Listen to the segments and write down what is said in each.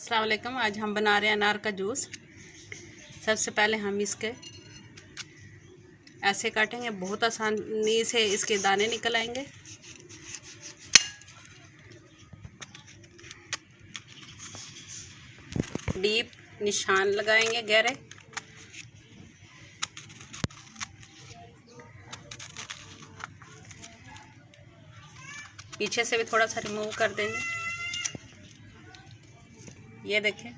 अस्सलाम वालेकुम। आज हम बना रहे हैं अनार का जूस। सबसे पहले हम इसके ऐसे काटेंगे, बहुत आसानी से इसके दाने निकल आएंगे। डीप निशान लगाएंगे गहरे। पीछे से भी थोड़ा सा रिमूव कर देंगे। ये देखें,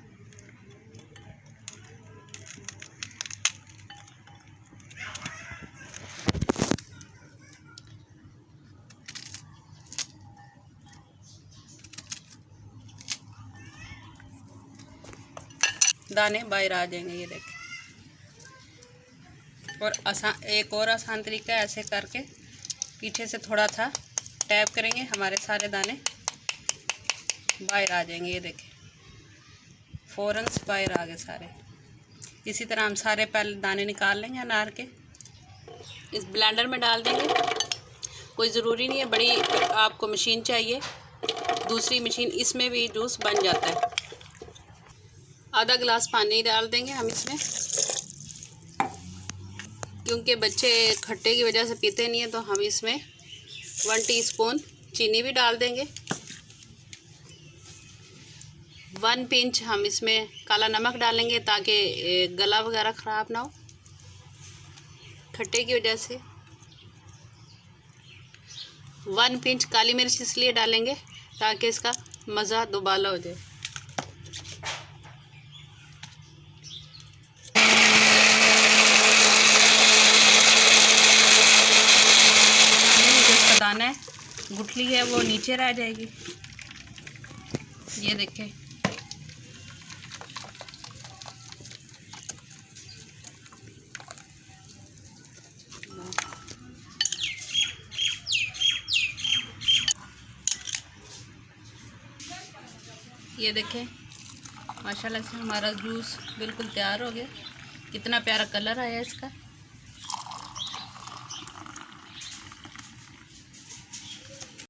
दाने बाहर आ जाएंगे। ये देखें। और एक और आसान तरीका है, ऐसे करके पीछे से थोड़ा सा टैप करेंगे, हमारे सारे दाने बाहर आ जाएंगे। ये देखें, फ़ौरन से बाहर आ गए सारे। इसी तरह हम सारे पहले दाने निकाल लेंगे अनार के, इस ब्लेंडर में डाल देंगे। कोई ज़रूरी नहीं है बड़ी आपको मशीन चाहिए, दूसरी मशीन इसमें भी जूस बन जाता है। आधा गिलास पानी डाल देंगे हम इसमें, क्योंकि बच्चे खट्टे की वजह से पीते नहीं है, तो हम इसमें 1 टीस्पून चीनी भी डाल देंगे। 1 पिंच हम इसमें काला नमक डालेंगे, ताकि गला वगैरह ख़राब ना हो खट्टे की वजह से। 1 पिंच काली मिर्च इसलिए डालेंगे ताकि इसका मज़ा दुबाला हो जाए। इसका दाना है, गुठली है, वो नीचे रह जाएगी। ये देखें, ये देखें, माशाल्लाह से हमारा जूस बिल्कुल तैयार हो गया। कितना प्यारा कलर आया इसका।